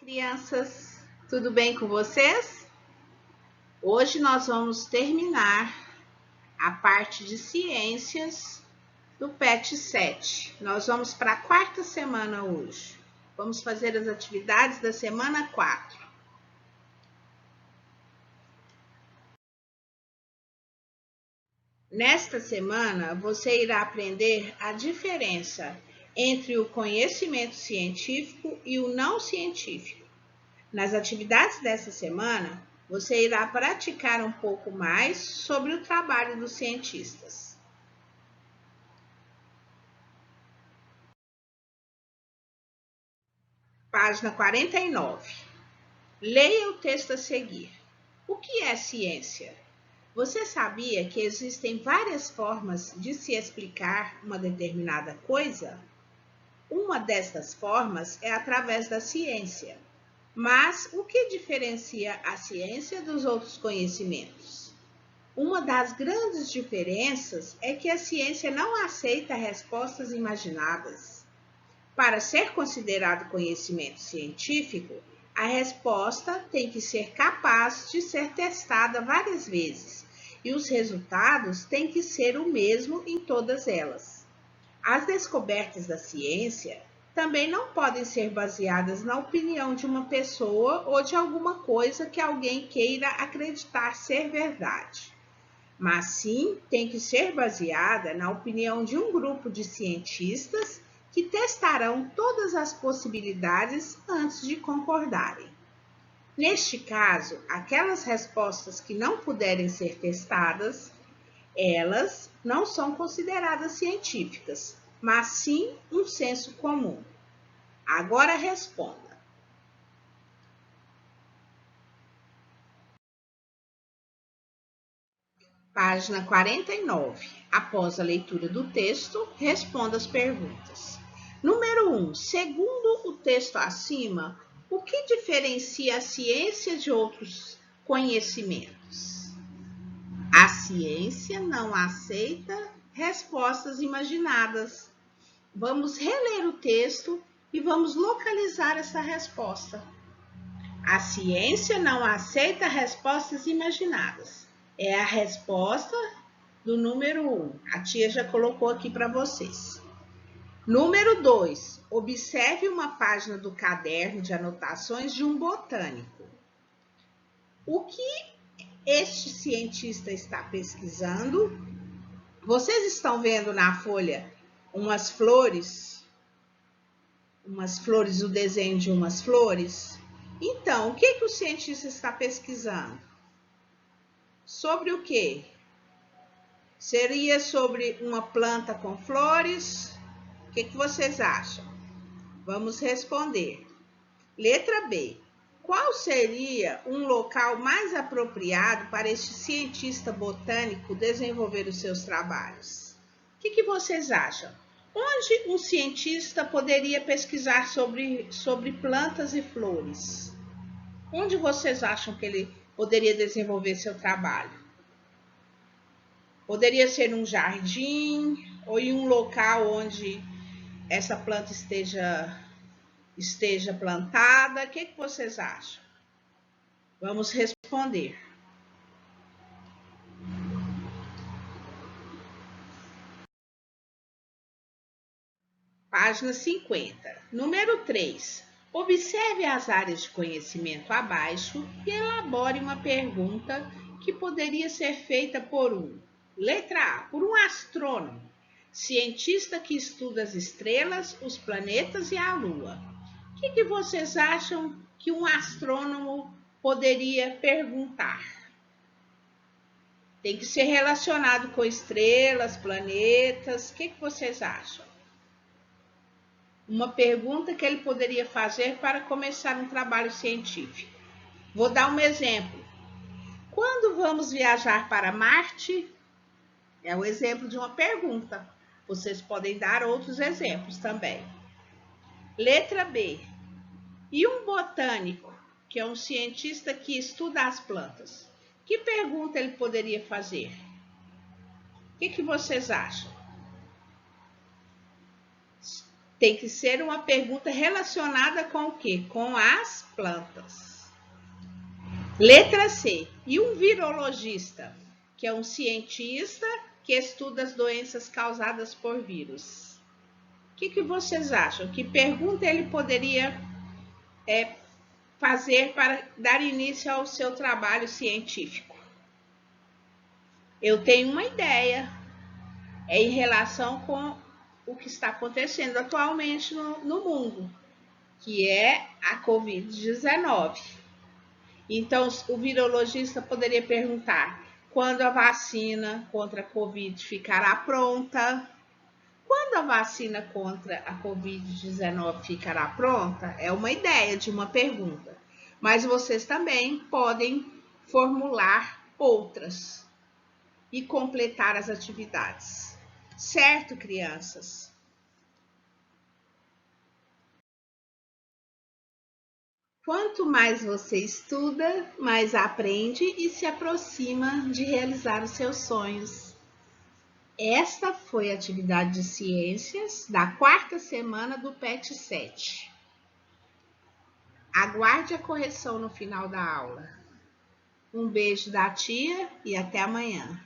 Crianças, tudo bem com vocês? Hoje nós vamos terminar a parte de ciências do PET 7. Nós vamos para a quarta semana hoje. Vamos fazer as atividades da semana 4. Nesta semana, você irá aprender a diferença entre o conhecimento científico e o não científico. Nas atividades dessa semana, você irá praticar um pouco mais sobre o trabalho dos cientistas. Página 49. Leia o texto a seguir. O que é ciência? Você sabia que existem várias formas de se explicar uma determinada coisa? Uma destas formas é através da ciência. Mas o que diferencia a ciência dos outros conhecimentos? Uma das grandes diferenças é que a ciência não aceita respostas imaginadas. Para ser considerado conhecimento científico, a resposta tem que ser capaz de ser testada várias vezes e os resultados têm que ser o mesmo em todas elas. As descobertas da ciência também não podem ser baseadas na opinião de uma pessoa ou de alguma coisa que alguém queira acreditar ser verdade, mas sim tem que ser baseada na opinião de um grupo de cientistas que testarão todas as possibilidades antes de concordarem. Neste caso, aquelas respostas que não puderem ser testadas, elas não são consideradas científicas, mas sim um senso comum. Agora responda. Página 49. Após a leitura do texto, responda as perguntas. Número 1. Segundo o texto acima, o que diferencia a ciência de outros conhecimentos? A ciência não aceita respostas imaginadas. Vamos reler o texto e vamos localizar essa resposta. A ciência não aceita respostas imaginadas. É a resposta do número 1. A tia já colocou aqui para vocês. Número 2. Observe uma página do caderno de anotações de um botânico. O que este cientista está pesquisando? Vocês estão vendo na folha umas flores, o desenho de umas flores? Então, o que o cientista está pesquisando? Sobre o quê? Seria sobre uma planta com flores? O que vocês acham? Vamos responder. Letra B. Qual seria um local mais apropriado para este cientista botânico desenvolver os seus trabalhos? O que vocês acham? Onde um cientista poderia pesquisar sobre plantas e flores? Onde vocês acham que ele poderia desenvolver seu trabalho? Poderia ser num jardim ou em um local onde essa planta esteja plantada. O que vocês acham? Vamos responder. Página 50. Número 3. Observe as áreas de conhecimento abaixo e elabore uma pergunta que poderia ser feita por letra A, por um astrônomo, cientista que estuda as estrelas, os planetas e a Lua. O que vocês acham que um astrônomo poderia perguntar? Tem que ser relacionado com estrelas, planetas. O que vocês acham? Uma pergunta que ele poderia fazer para começar um trabalho científico. Vou dar um exemplo. Quando vamos viajar para Marte? É o exemplo de uma pergunta. Vocês podem dar outros exemplos também. Letra B. E um botânico, que é um cientista que estuda as plantas, que pergunta ele poderia fazer? O que vocês acham? Tem que ser uma pergunta relacionada com o quê? Com as plantas. Letra C. E um virologista, que é um cientista que estuda as doenças causadas por vírus. O que vocês acham? Que pergunta ele poderia fazer para dar início ao seu trabalho científico? Eu tenho uma ideia. É em relação com o que está acontecendo atualmente no mundo, que é a Covid-19. Então, o virologista poderia perguntar: quando a vacina contra a Covid ficará pronta? Quando a vacina contra a Covid-19 ficará pronta? É uma ideia de uma pergunta. Mas vocês também podem formular outras e completar as atividades. Certo, crianças? Quanto mais você estuda, mais aprende e se aproxima de realizar os seus sonhos. Esta foi a atividade de ciências da quarta semana do PET 7. Aguarde a correção no final da aula. Um beijo da tia e até amanhã.